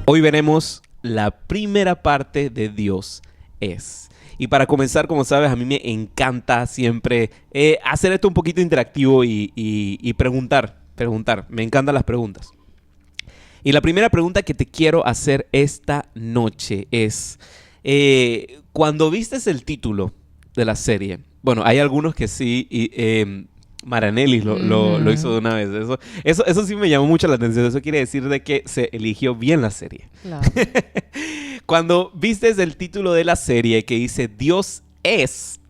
Hoy veremos la primera parte de Dios es. Y para comenzar, como sabes, a mí me encanta siempre hacer esto un poquito interactivo y preguntar. Me encantan las preguntas. Y la primera pregunta que te quiero hacer esta noche es, cuando vistes el título de la serie, bueno, hay algunos que sí, Maranelli lo hizo de una vez. Eso sí me llamó mucho la atención. Eso quiere decir de que se eligió bien la serie. Claro. Cuando vistes el título de la serie que dice Dios es,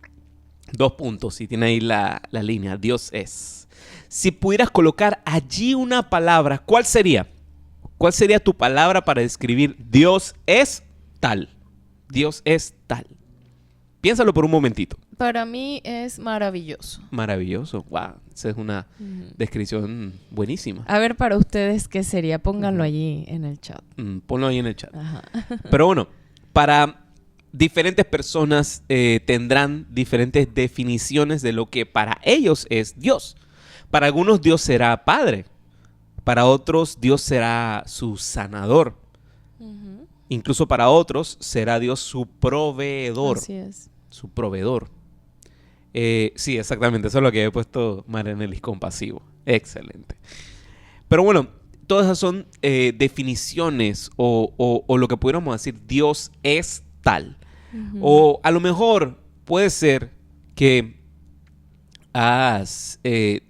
2 puntos, y tiene ahí la línea, Dios es. Si pudieras colocar allí una palabra, ¿cuál sería? ¿Cuál sería tu palabra para describir Dios es tal? Dios es tal. Piénsalo por un momentito. Para mí es maravilloso. Maravilloso. Wow, esa es una descripción buenísima. A ver, para ustedes, ¿qué sería? Pónganlo allí en el chat. Ponlo ahí en el chat. Ajá. Pero bueno, para diferentes personas tendrán diferentes definiciones de lo que para ellos es Dios. Para algunos Dios será Padre. Para otros Dios será su sanador. Incluso para otros será Dios su proveedor. Así es. Su proveedor. Sí, exactamente. Eso es lo que he puesto Maranelli, compasivo. Excelente. Pero bueno, todas esas son definiciones o lo que pudiéramos decir Dios es tal. O a lo mejor puede ser que has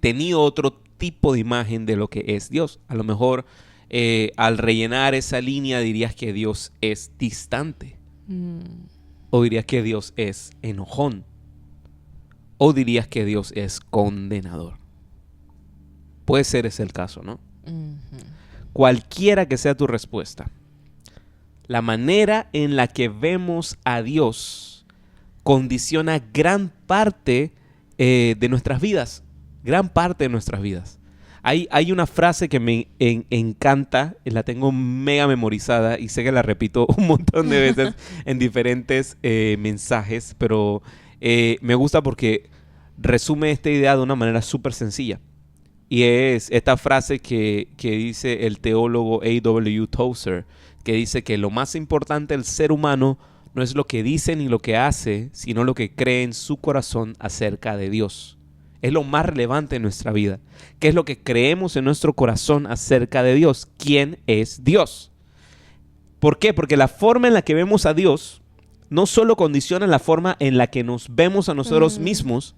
tenido otro tipo de imagen de lo que es Dios. A lo mejor al rellenar esa línea dirías que Dios es distante. O dirías que Dios es enojón. O dirías que Dios es condenador. Puede ser ese el caso, ¿no? Cualquiera que sea tu respuesta, la manera en la que vemos a Dios condiciona gran parte de nuestras vidas. Gran parte de nuestras vidas. Hay una frase que me encanta, la tengo mega memorizada y sé que la repito un montón de veces en diferentes mensajes, pero me gusta porque resume esta idea de una manera súper sencilla. Y es esta frase que dice el teólogo A.W. Tozer, que dice que lo más importante del ser humano no es lo que dice ni lo que hace, sino lo que cree en su corazón acerca de Dios. Es lo más relevante en nuestra vida. ¿Qué es lo que creemos en nuestro corazón acerca de Dios? ¿Quién es Dios? ¿Por qué? Porque la forma en la que vemos a Dios no solo condiciona la forma en la que nos vemos a nosotros mismos,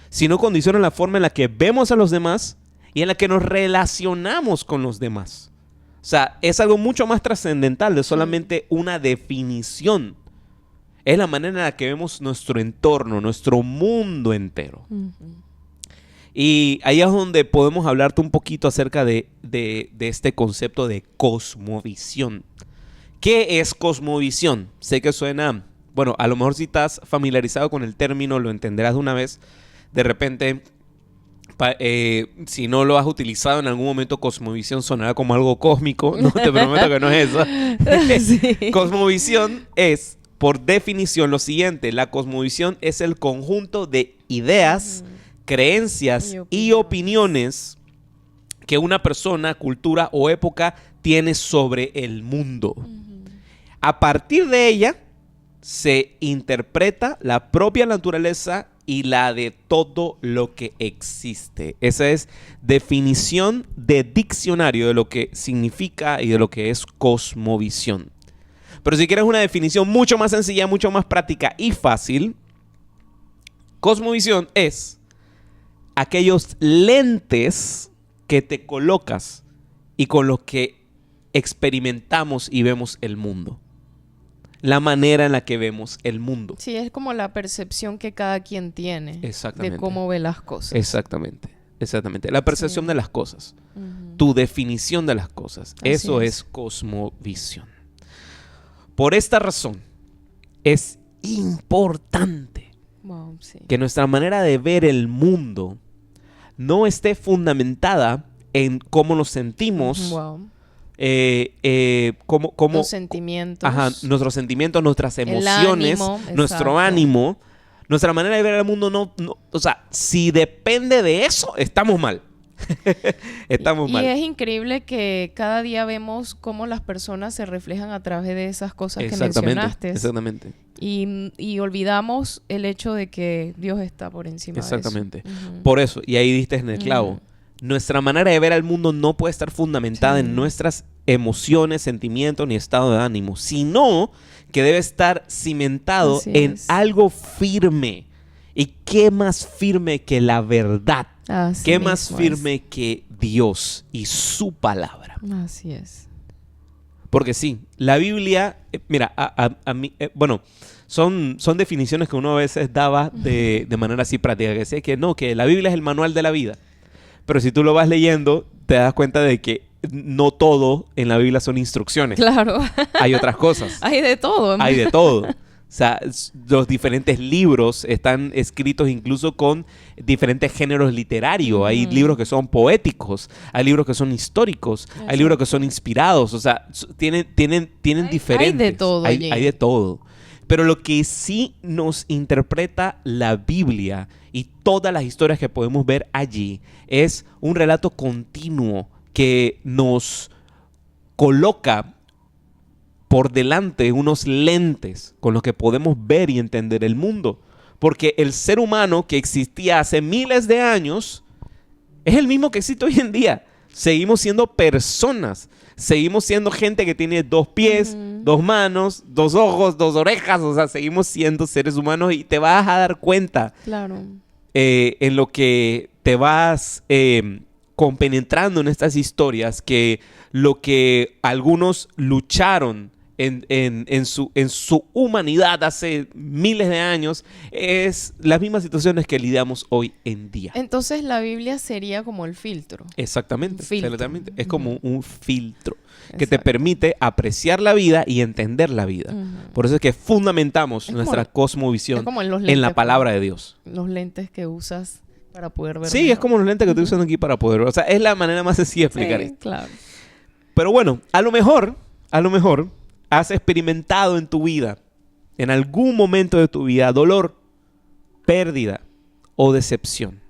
sino condiciona la forma en la que vemos a los demás y en la que nos relacionamos con los demás. O sea, es algo mucho más trascendental de solamente una definición. Es la manera en la que vemos nuestro entorno, nuestro mundo entero. Y ahí es donde podemos hablarte un poquito acerca de este concepto de cosmovisión. ¿Qué es cosmovisión? Sé que suena, bueno, a lo mejor si estás familiarizado con el término lo entenderás de una vez. De repente, si no lo has utilizado en algún momento, cosmovisión sonará como algo cósmico. No, te prometo que no es eso. Sí. Cosmovisión es, por definición, lo siguiente. La cosmovisión es el conjunto de ideas, creencias y opiniones que una persona, cultura o época tiene sobre el mundo. A partir de ella se interpreta la propia naturaleza y la de todo lo que existe. Esa es definición de diccionario de lo que significa y de lo que es cosmovisión. Pero si quieres una definición mucho más sencilla, mucho más práctica y fácil, cosmovisión es aquellos lentes que te colocas y con los que experimentamos y vemos el mundo. La manera en la que vemos el mundo. Sí, es como la percepción que cada quien tiene de cómo ve las cosas. Exactamente. La percepción de las cosas. Tu definición de las cosas. Eso es cosmovisión. Por esta razón, es importante que nuestra manera de ver el mundo no esté fundamentada en cómo nos sentimos, los sentimientos, nuestros sentimientos, nuestras emociones, nuestro ánimo, nuestra manera de ver el mundo. O sea, si depende de eso, estamos mal. Estamos mal. Y es increíble que cada día vemos cómo las personas se reflejan a través de esas cosas que mencionaste. Exactamente. Y olvidamos el hecho de que Dios está por encima de eso. Exactamente. Por eso, y ahí diste en el clavo, nuestra manera de ver al mundo no puede estar fundamentada en nuestras emociones, sentimientos ni estado de ánimo, sino que debe estar cimentado en algo firme. ¿Y qué más firme que la verdad? ¿Qué más firme que Dios y su palabra? Así es. Porque sí, la Biblia, mira, a mí, bueno, son definiciones que uno a veces daba de manera así práctica, que decía que no, que la Biblia es el manual de la vida. Pero si tú lo vas leyendo, te das cuenta de que no todo en la Biblia son instrucciones. Claro. Hay otras cosas. Hay de todo. Hay de todo. O sea, los diferentes libros están escritos incluso con diferentes géneros literarios. Hay libros que son poéticos, hay libros que son históricos, hay libros que son inspirados. O sea, tienen diferentes. Hay de todo. Hay de todo. Pero lo que sí nos interpreta la Biblia y todas las historias que podemos ver allí es un relato continuo que nos coloca por delante unos lentes con los que podemos ver y entender el mundo. Porque el ser humano que existía hace miles de años es el mismo que existe hoy en día. Seguimos siendo personas. Seguimos siendo gente que tiene 2 pies, 2 manos, 2 ojos, 2 orejas. O sea, seguimos siendo seres humanos y te vas a dar cuenta. Claro. En lo que te vas compenetrando en estas historias, que lo que algunos lucharon en su humanidad hace miles de años es las mismas situaciones que lidiamos hoy en día. Entonces la Biblia sería como el filtro. Exactamente. Exactamente. Es como un filtro que Exacto. te permite apreciar la vida y entender la vida. Por eso es que fundamentamos nuestra cosmovisión en la palabra de Dios. Los lentes que usas para poder ver. Sí, mejor. Es como los lentes que estoy usando aquí para poder ver. O sea, es la manera más sencilla de explicar esto. Claro. Pero bueno, a lo mejor has experimentado en tu vida, en algún momento de tu vida, dolor, pérdida o decepción.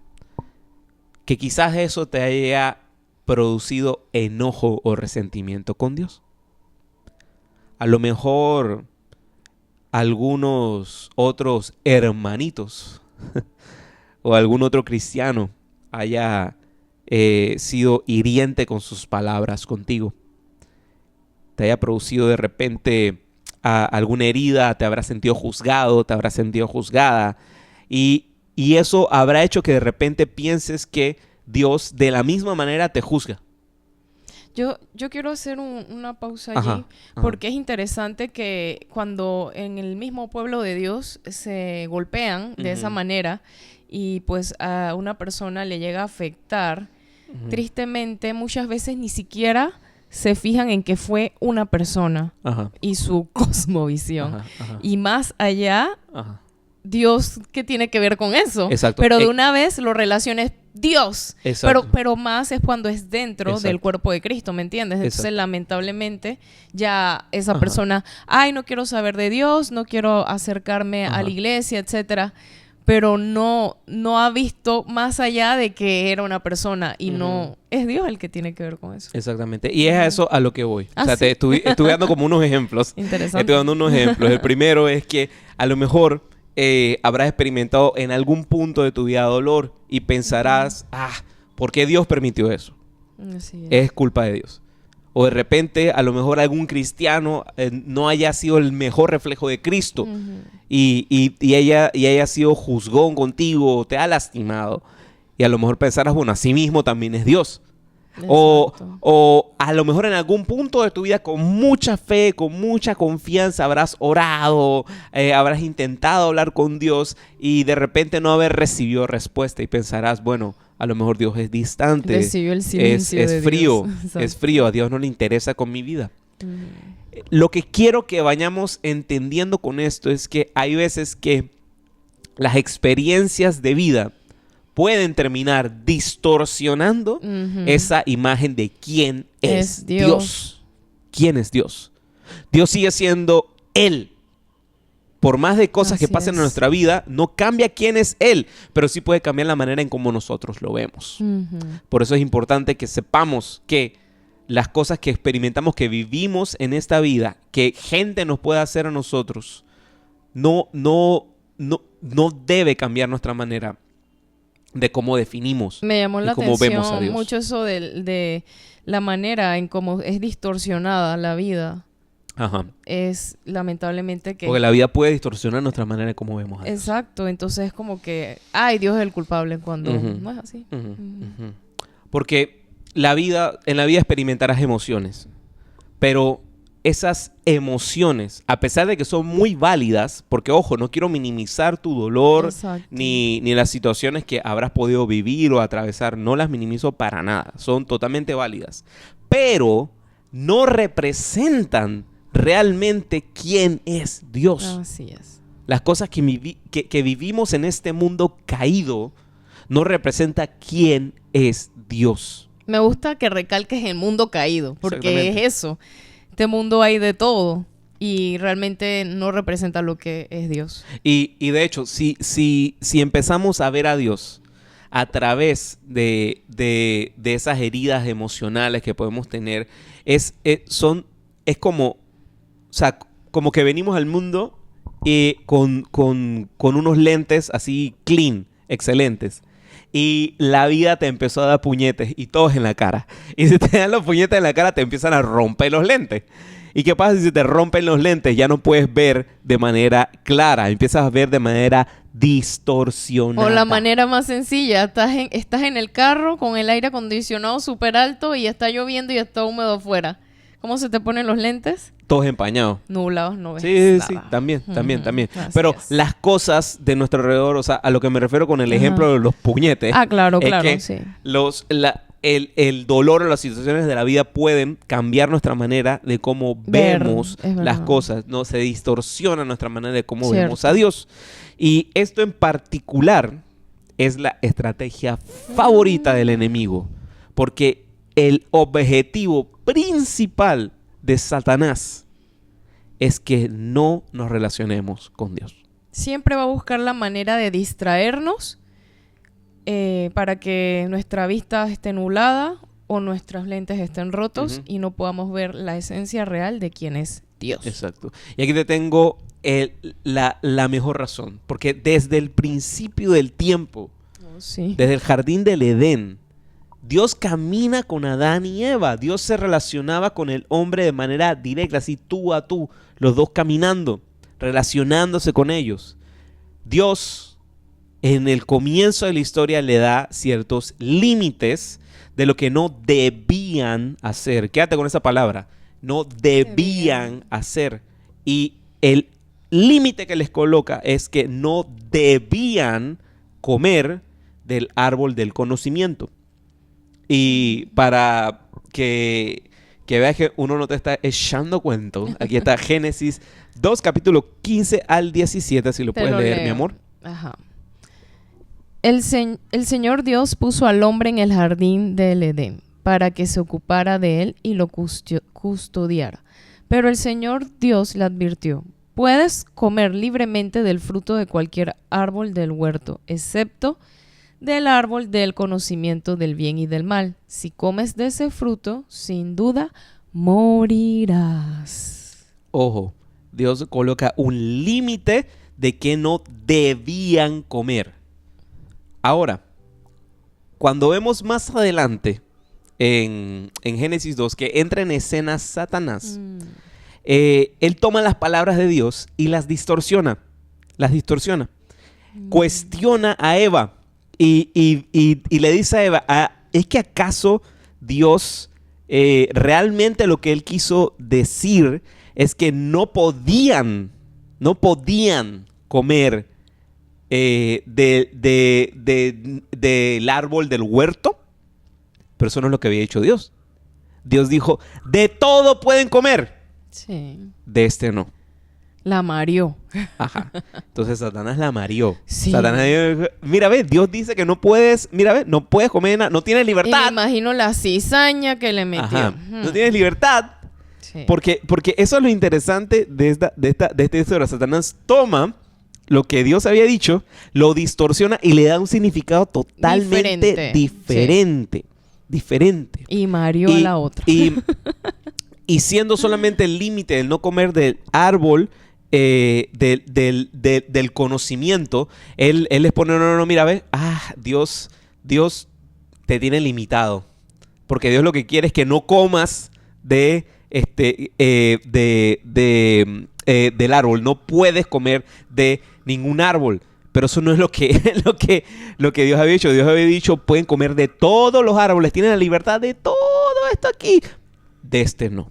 Que quizás eso te haya producido enojo o resentimiento con Dios. A lo mejor algunos otros hermanitos o algún otro cristiano haya sido hiriente con sus palabras contigo. Te haya producido de repente alguna herida, te habrás sentido juzgado, te habrás sentido juzgada. Y eso habrá hecho que de repente pienses que Dios de la misma manera te juzga. Yo quiero hacer una pausa allí, porque es interesante que cuando en el mismo pueblo de Dios se golpean de esa manera y pues a una persona le llega a afectar, tristemente muchas veces ni siquiera se fijan en que fue una persona y su cosmovisión. Y más allá, Dios, ¿qué tiene que ver con eso? Exacto. Pero de una vez lo relaciones Dios. Pero más es cuando es dentro del cuerpo de Cristo, ¿me entiendes? Entonces, lamentablemente, ya esa persona, no quiero saber de Dios, no quiero acercarme a la iglesia, etcétera. Pero no ha visto más allá de que era una persona y no es Dios el que tiene que ver con eso. Exactamente. Y es a eso a lo que voy. O sea, ¿sí? Estuve dando como unos ejemplos. Interesante. Estoy dando unos ejemplos. El primero es que a lo mejor habrás experimentado en algún punto de tu vida dolor y pensarás, ¿por qué Dios permitió eso? Así es culpa de Dios. O de repente, a lo mejor algún cristiano no haya sido el mejor reflejo de Cristo y ella ha sido juzgón contigo, te ha lastimado. Y a lo mejor pensarás, bueno, así mismo también es Dios. O a lo mejor en algún punto de tu vida con mucha fe, con mucha confianza habrás orado, habrás intentado hablar con Dios y de repente no haber recibido respuesta y pensarás, bueno, a lo mejor Dios es distante, recibió el silencio es frío, es frío, a Dios no le interesa con mi vida. Lo que quiero que vayamos entendiendo con esto es que hay veces que las experiencias de vida pueden terminar distorsionando esa imagen de quién es Dios. ¿Quién es Dios? Dios sigue siendo Él. por más de cosas que Así pasen en es. nuestra vida, no cambia quién es Él, pero sí puede cambiar la manera en cómo nosotros lo vemos. Ujú. Por eso es importante que sepamos que las cosas que experimentamos, que vivimos en esta vida, que gente nos puede hacer a nosotros, no debe cambiar nuestra manera de cómo definimos Me llamó y la cómo vemos a atención Dios. mucho eso de la manera en cómo es distorsionada la vida. Ajá. Es lamentablemente que... Porque la vida puede distorsionar nuestra manera de cómo vemos a Dios. Exacto, entonces es como que, ay, Dios es el culpable cuando Ujú. no es así. Ujú, Ujú. ujú. Porque en la vida experimentarás emociones, pero esas emociones, a pesar de que son muy válidas, porque ojo, no quiero minimizar tu dolor Exacto. ni las situaciones que habrás podido vivir o atravesar, no las minimizo para nada, son totalmente válidas, pero no representan realmente quién es Dios. Así es. Las cosas que vivimos en este mundo caído no representa quién es Dios. Me gusta que recalques el mundo caído, porque Exactamente. es eso. Este mundo hay de todo y realmente no representa lo que es Dios. Y de hecho, si empezamos a ver a Dios a través de esas heridas emocionales que podemos tener, es como, o sea, como que venimos al mundo con unos lentes así clean, excelentes. Y la vida te empezó a dar puñetes y todos en la cara. Y si te dan los puñetes en la cara, te empiezan a romper los lentes. ¿Y qué pasa si te rompen los lentes? Ya no puedes ver de manera clara. Empiezas a ver de manera distorsionada. O la manera más sencilla, estás en el carro con el aire acondicionado súper alto y está lloviendo y está húmedo afuera. ¿Cómo se te ponen los lentes? Todos empañados. Nublados, no ves Sí, nada. también. Así Pero es. las cosas de nuestro alrededor, o sea, a lo que me refiero con el ejemplo de los puñetes. Claro, es claro, que sí. el dolor o las situaciones de la vida pueden cambiar nuestra manera de cómo vemos es verdad. las cosas, ¿no? Se distorsiona nuestra manera de cómo Cierto. vemos a Dios. Y esto en particular es la estrategia favorita del enemigo. Porque el objetivo principal de Satanás es que no nos relacionemos con Dios. Siempre va a buscar la manera de distraernos para que nuestra vista esté nublada o nuestros lentes estén rotos Ujú. y no podamos ver la esencia real de quién es Dios. Exacto. Y aquí te tengo la mejor razón. Porque desde el principio del tiempo, Oh, sí. desde el jardín del Edén, Dios camina con Adán y Eva. Dios se relacionaba con el hombre de manera directa, así tú a tú, los dos caminando, relacionándose con ellos. Dios, en el comienzo de la historia, le da ciertos límites de lo que no debían hacer. Quédate con esa palabra. No debían hacer. Y el límite que les coloca es que no debían comer del árbol del conocimiento. Y para que veas que uno no te está echando cuento, aquí está Génesis 2, capítulo 15 al 17, si lo Te puedes lo leer, leo. mi amor. Ajá. El Señor Dios puso al hombre en el jardín del Edén para que se ocupara de él y lo custodiara. Pero el Señor Dios le advirtió: puedes comer libremente del fruto de cualquier árbol del huerto, excepto del árbol del conocimiento del bien y del mal. Si comes de ese fruto, sin duda morirás. Ojo, Dios coloca un límite de que no debían comer. Ahora, cuando vemos más adelante en Génesis 2 que entra en escena Satanás, él toma las palabras de Dios y las distorsiona. Cuestiona a Eva y le dice a Eva, ¿es que acaso Dios realmente lo que él quiso decir es que no podían comer del árbol del huerto? Pero eso no es lo que había dicho Dios. Dios dijo, de todo pueden comer, Sí. de este no. La mareó. Ajá. Entonces Satanás la mareó. Sí. Satanás dijo, mira, ve, Dios dice que no puedes, mira, ve, no puedes comer nada, no tienes Y me libertad. imagino la cizaña que le metió. Ajá. No tienes libertad. Sí. Porque eso es lo interesante de esta historia. Satanás toma lo que Dios había dicho, lo distorsiona y le da un significado totalmente diferente. Diferente. Y Mario a la otra. Y siendo solamente el límite del no comer del árbol del conocimiento, él les pone, no, mira, ve, Dios te tiene limitado. Porque Dios lo que quiere es que no comas del árbol. No puedes comer de ningún árbol. Pero eso no es lo que Dios había dicho. Dios había dicho, pueden comer de todos los árboles. Tienen la libertad de todo esto aquí. De este no.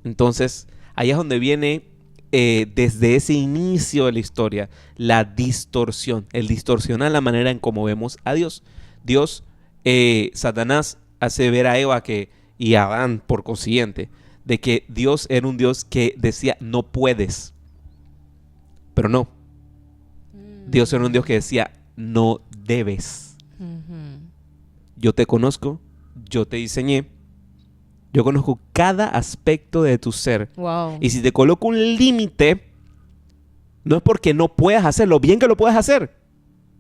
Entonces, ahí es donde viene, desde ese inicio de la historia, la distorsión. El distorsionar la manera en cómo vemos a Dios. Satanás hace ver a Eva y a Adán, por consiguiente, de que Dios era un Dios que decía, no puedes. Pero no. Dios era un Dios que decía, no debes. Yo te conozco, yo te diseñé, yo conozco cada aspecto de tu ser. Wow. Y si te coloco un límite, no es porque no puedas hacerlo, bien que lo puedes hacer.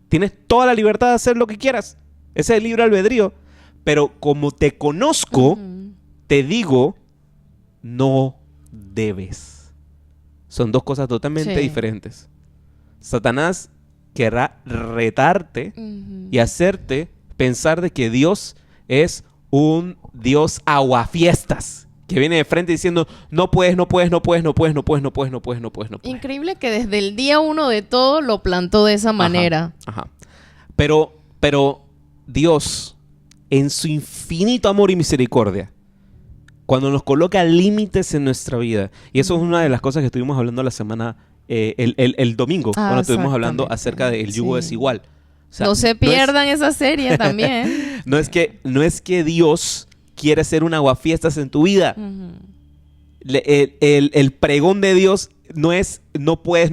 Tienes toda la libertad de hacer lo que quieras. Ese es el libre albedrío. Pero como te conozco, te digo, no debes. Son dos cosas totalmente diferentes. Satanás querrá retarte y hacerte pensar de que Dios es un Dios aguafiestas, que viene de frente diciendo, no puedes. Increíble que desde el día 1 de todo lo plantó de esa manera. Ajá. Pero Dios, en su infinito amor y misericordia, cuando nos coloca límites en nuestra vida, y eso es una de las cosas que estuvimos hablando la semana, el domingo, cuando estuvimos hablando acerca del yugo desigual. O sea, no se pierdan esa serie también. no es que Dios quiere ser un aguafiestas en tu vida. El pregón de Dios no es no puedes.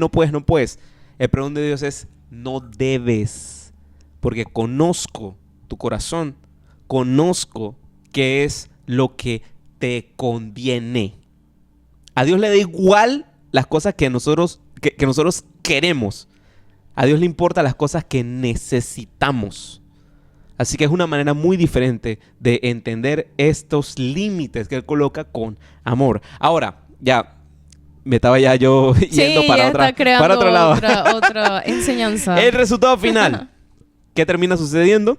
El pregón de Dios es no debes. Porque conozco tu corazón, conozco qué es lo que te conviene. A Dios le da igual las cosas que nosotros queremos. A Dios le importan las cosas que necesitamos. Así que es una manera muy diferente de entender estos límites que Él coloca con amor. Ahora, ya me estaba yo yendo para otro lado. Otra enseñanza. El resultado final. ¿Qué termina sucediendo?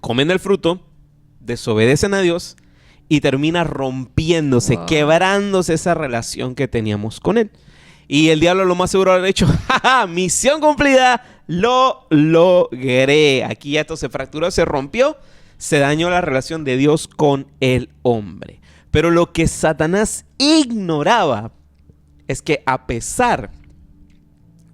Comen el fruto, desobedecen a Dios y termina rompiéndose, quebrándose esa relación que teníamos con Él. Y el diablo lo más seguro habrá dicho, ¡jaja! Misión cumplida, lo logré. Aquí ya esto se fracturó, se rompió, se dañó la relación de Dios con el hombre. Pero lo que Satanás ignoraba es que a pesar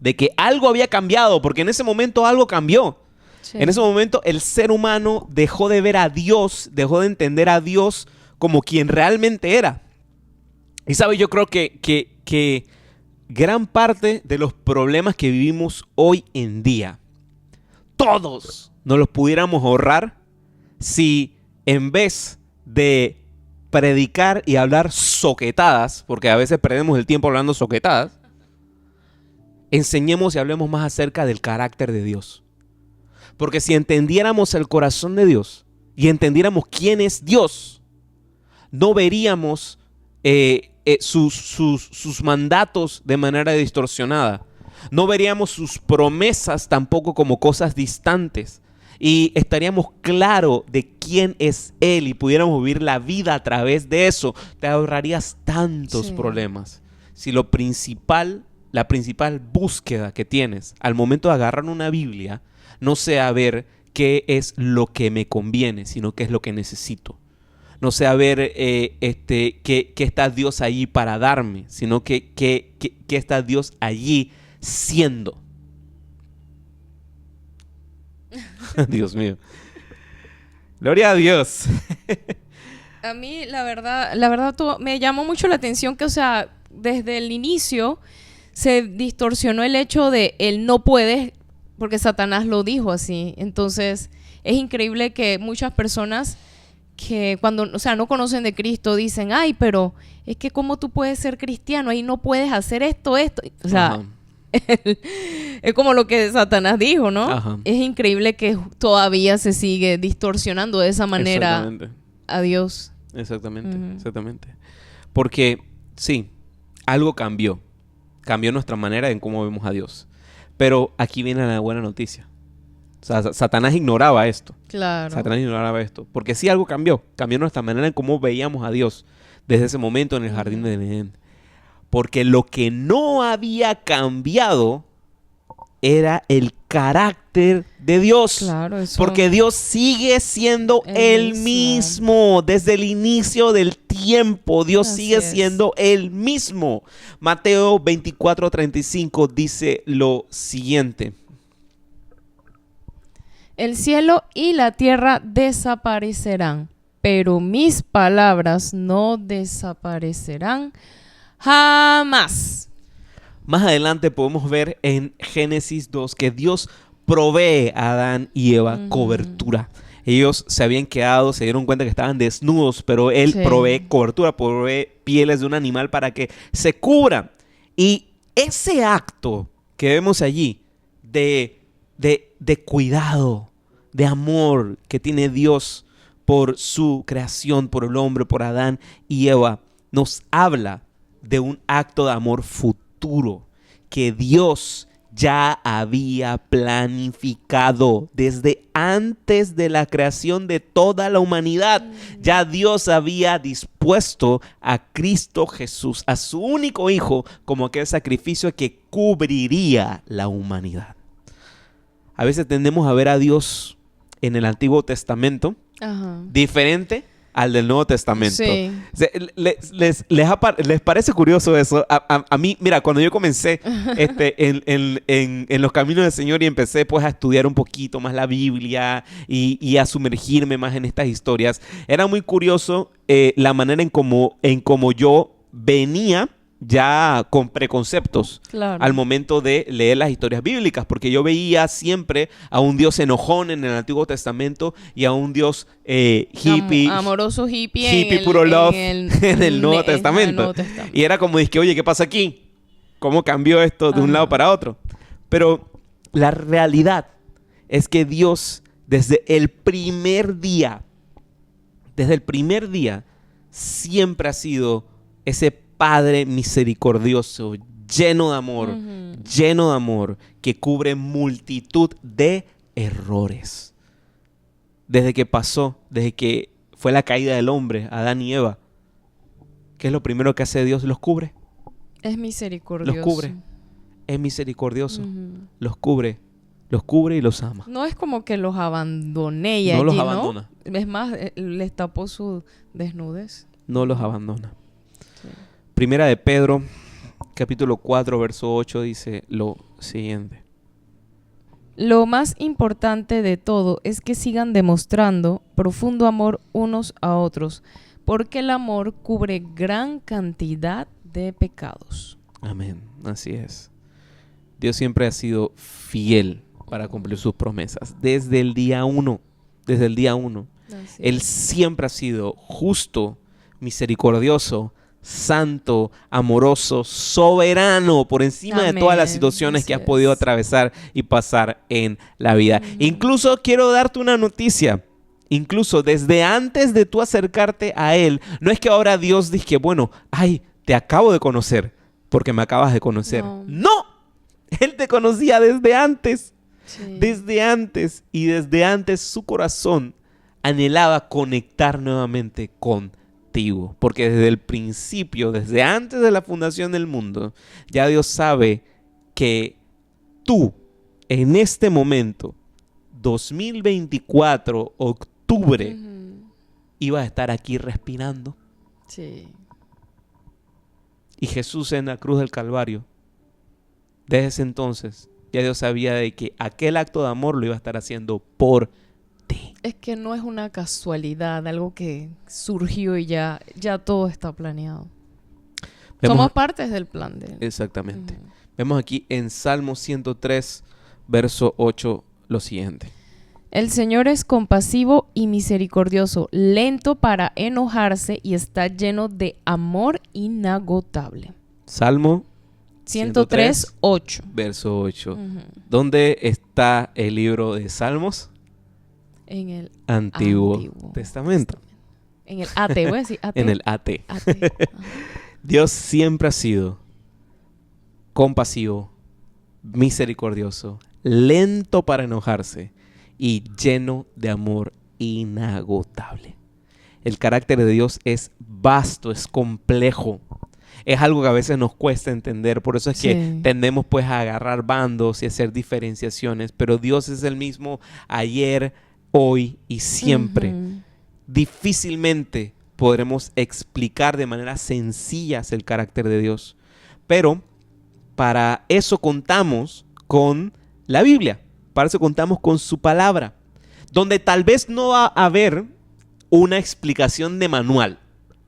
de que algo había cambiado, porque en ese momento algo cambió. Sí. En ese momento el ser humano dejó de ver a Dios, dejó de entender a Dios como quien realmente era. Y sabe, yo creo que gran parte de los problemas que vivimos hoy en día, todos nos los pudiéramos ahorrar si en vez de predicar y hablar soquetadas, porque a veces perdemos el tiempo hablando soquetadas, enseñemos y hablemos más acerca del carácter de Dios. Porque si entendiéramos el corazón de Dios y entendiéramos quién es Dios, no veríamos sus mandatos de manera distorsionada. No veríamos sus promesas tampoco como cosas distantes. Y estaríamos claros de quién es Él y pudiéramos vivir la vida a través de eso. Te ahorrarías tantos problemas. Si la principal búsqueda que tienes al momento de agarrar una Biblia no sea ver qué es lo que me conviene, sino qué es lo que necesito. No sea ver qué está Dios allí para darme, sino qué está Dios allí siendo. Dios mío. Gloria a Dios. A mí, la verdad me llamó mucho la atención que, o sea, desde el inicio se distorsionó el hecho de él no puede, porque Satanás lo dijo así. Entonces, es increíble que muchas personas que cuando, o sea, no conocen de Cristo, dicen, ay, pero es que cómo tú puedes ser cristiano, ahí no puedes hacer esto. O sea, es como lo que Satanás dijo, ¿no? Ajá. Es increíble que todavía se sigue distorsionando de esa manera a Dios. Exactamente, exactamente. Porque, sí, algo cambió. Cambió nuestra manera en cómo vemos a Dios. Pero aquí viene la buena noticia. O sea, Satanás ignoraba esto. Claro. Satanás ignoraba esto. Porque sí algo cambió. Cambió nuestra manera en cómo veíamos a Dios desde ese momento en el jardín de Edén. Porque lo que no había cambiado era el carácter de Dios. Claro, eso. Porque Dios sigue siendo el mismo desde el inicio del tiempo. Dios sigue siendo el mismo. Mateo 24:35 dice lo siguiente. El cielo y la tierra desaparecerán, pero mis palabras no desaparecerán jamás. Más adelante podemos ver en Génesis 2 que Dios provee a Adán y Eva cobertura. Ellos se habían quedado, se dieron cuenta que estaban desnudos, pero Él provee cobertura, provee pieles de un animal para que se cubran. Y ese acto que vemos allí de cuidado, de amor que tiene Dios por su creación, por el hombre, por Adán y Eva, nos habla de un acto de amor futuro que Dios ya había planificado desde antes de la creación de toda la humanidad. Ya Dios había dispuesto a Cristo Jesús, a su único hijo, como aquel sacrificio que cubriría la humanidad. A veces tendemos a ver a Dios en el Antiguo Testamento diferente al del Nuevo Testamento. Sí. ¿Les parece curioso eso? A mí, mira, cuando yo comencé en los caminos del Señor y empecé pues a estudiar un poquito más la Biblia y a sumergirme más en estas historias, era muy curioso la manera en cómo yo venía ya con preconceptos al momento de leer las historias bíblicas, porque yo veía siempre a un Dios enojón en el Antiguo Testamento y a un Dios hippie, amoroso hippie puro love en el Nuevo Testamento. Y era como, dije, oye, ¿qué pasa aquí? ¿Cómo cambió esto de un lado para otro? Pero la realidad es que Dios desde el primer día siempre ha sido ese Padre misericordioso, lleno de amor, que cubre multitud de errores. Desde que fue la caída del hombre, Adán y Eva, ¿qué es lo primero que hace Dios? Los cubre. Es misericordioso. Los cubre. Es misericordioso. Los cubre y los ama. No es como que los abandoné y no allí, los abandona. ¿no? Es más, les tapó su desnudez. No los abandona. Sí. Primera de Pedro, capítulo 4, verso 8, dice lo siguiente. Lo más importante de todo es que sigan demostrando profundo amor unos a otros, porque el amor cubre gran cantidad de pecados. Amén, así es. Dios siempre ha sido fiel para cumplir sus promesas. Desde el día 1. Él siempre ha sido justo, misericordioso, santo, amoroso, soberano, por encima de todas las situaciones que has podido atravesar y pasar en la vida. Incluso quiero darte una noticia. Incluso desde antes de tú acercarte a Él, no es que ahora Dios dice, bueno, te acabo de conocer porque me acabas de conocer. ¡No! Él te conocía desde antes. Sí. Desde antes. Y desde antes su corazón anhelaba conectar nuevamente contigo. Porque desde el principio, desde antes de la fundación del mundo, ya Dios sabe que tú, en este momento, 2024, octubre, ibas a estar aquí respirando. Sí. Y Jesús en la cruz del Calvario, desde ese entonces, ya Dios sabía de que aquel acto de amor lo iba a estar haciendo por ti. Es que no es una casualidad, algo que surgió y ya todo está planeado. Somos partes del plan de Él. Exactamente. Vemos aquí en Salmo 103, verso 8, lo siguiente. El Señor es compasivo y misericordioso, lento para enojarse y está lleno de amor inagotable. Salmo 103, 8. Verso 8. ¿Dónde está el libro de Salmos? En el Antiguo Testamento. En el AT, voy a decir AT. En el AT. AT. Dios siempre ha sido compasivo, misericordioso, lento para enojarse y lleno de amor inagotable. El carácter de Dios es vasto, es complejo. Es algo que a veces nos cuesta entender. Por eso es que tendemos pues a agarrar bandos y hacer diferenciaciones. Pero Dios es el mismo ayer, hoy y siempre. Difícilmente podremos explicar de manera sencilla el carácter de Dios. Pero para eso contamos con la Biblia. Para eso contamos con su palabra. Donde tal vez no va a haber una explicación de manual.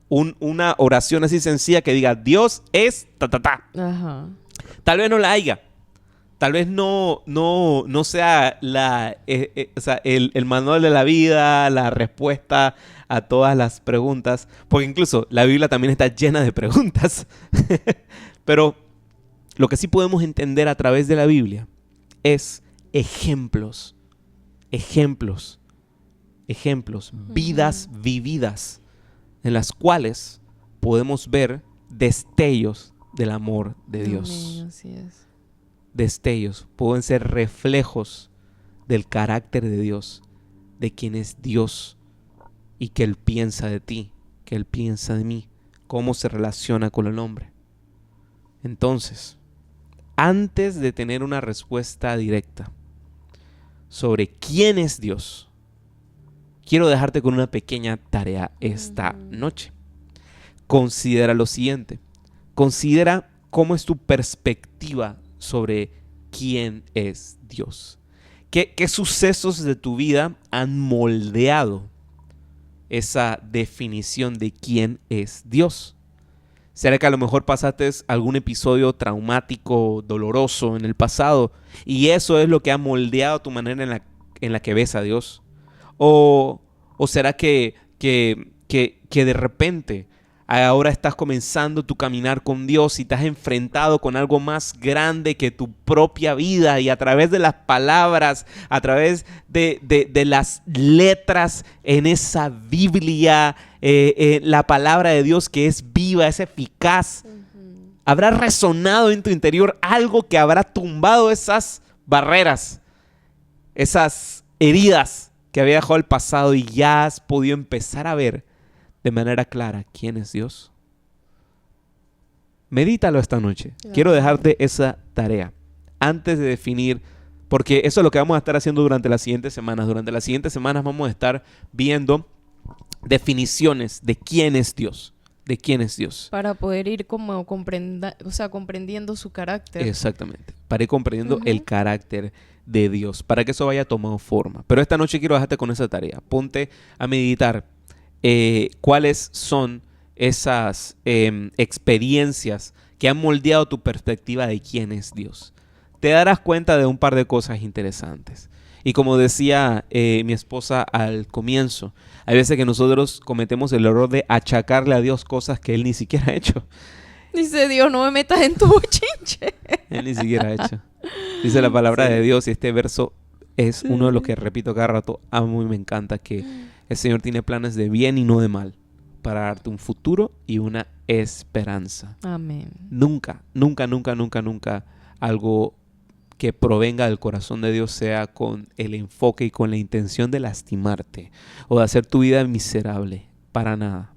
Una oración así sencilla que diga Dios es ta ta ta. Ajá. Tal vez no la haya. Tal vez no sea el manual de la vida, la respuesta a todas las preguntas. Porque incluso la Biblia también está llena de preguntas. Pero lo que sí podemos entender a través de la Biblia es ejemplos, vidas vividas en las cuales podemos ver destellos del amor de Dios. Amén, así es. Destellos, pueden ser reflejos del carácter de Dios, de quién es Dios y que Él piensa de ti, que Él piensa de mí, cómo se relaciona con el hombre. Entonces, antes de tener una respuesta directa sobre quién es Dios, quiero dejarte con una pequeña tarea esta noche. Considera lo siguiente. Considera cómo es tu perspectiva sobre quién es Dios. ¿Qué sucesos de tu vida han moldeado esa definición de quién es Dios? ¿Será que a lo mejor pasaste algún episodio traumático, doloroso en el pasado y eso es lo que ha moldeado tu manera en la que ves a Dios? ¿O será que de repente ahora estás comenzando tu caminar con Dios y te has enfrentado con algo más grande que tu propia vida y a través de las palabras, a través de las letras en esa Biblia, la palabra de Dios que es viva, es eficaz, habrá resonado en tu interior algo que habrá tumbado esas barreras, esas heridas que había dejado el pasado y ya has podido empezar a ver de manera clara quién es Dios? Medítalo esta noche. Quiero dejarte esa tarea antes de definir, porque eso es lo que vamos a estar haciendo durante las siguientes semanas. Durante las siguientes semanas vamos a estar viendo definiciones de quién es Dios. De quién es Dios. Para poder ir como comprendiendo su carácter. Exactamente. Para ir comprendiendo el carácter de Dios. Para que eso vaya tomando forma. Pero esta noche quiero dejarte con esa tarea. Ponte a meditar cuáles son esas experiencias que han moldeado tu perspectiva de quién es Dios. Te darás cuenta de un par de cosas interesantes. Y como decía mi esposa al comienzo, hay veces que nosotros cometemos el error de achacarle a Dios cosas que Él ni siquiera ha hecho. Dice Dios, no me metas en tu bochinche. Él ni siquiera ha hecho. Dice la palabra de Dios y este verso es uno de los que repito cada rato, amo y me encanta, que el Señor tiene planes de bien y no de mal para darte un futuro y una esperanza. Amén. Nunca algo que provenga del corazón de Dios sea con el enfoque y con la intención de lastimarte o de hacer tu vida miserable. Para nada.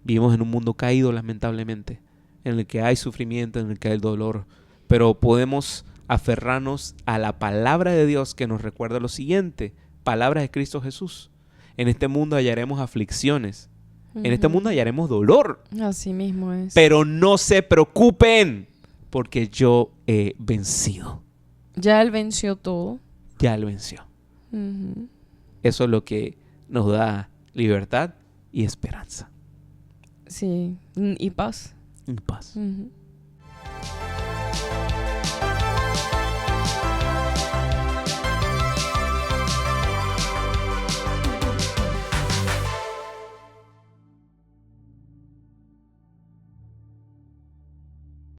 Vivimos en un mundo caído, lamentablemente, en el que hay sufrimiento, en el que hay dolor, pero podemos aferrarnos a la palabra de Dios que nos recuerda lo siguiente. Palabras de Cristo Jesús. En este mundo hallaremos aflicciones. En este mundo hallaremos dolor. Así mismo es. Pero no se preocupen, porque yo he vencido. Ya Él venció todo. Ya Él venció. Eso es lo que nos da libertad y esperanza. Sí, y paz. Y paz.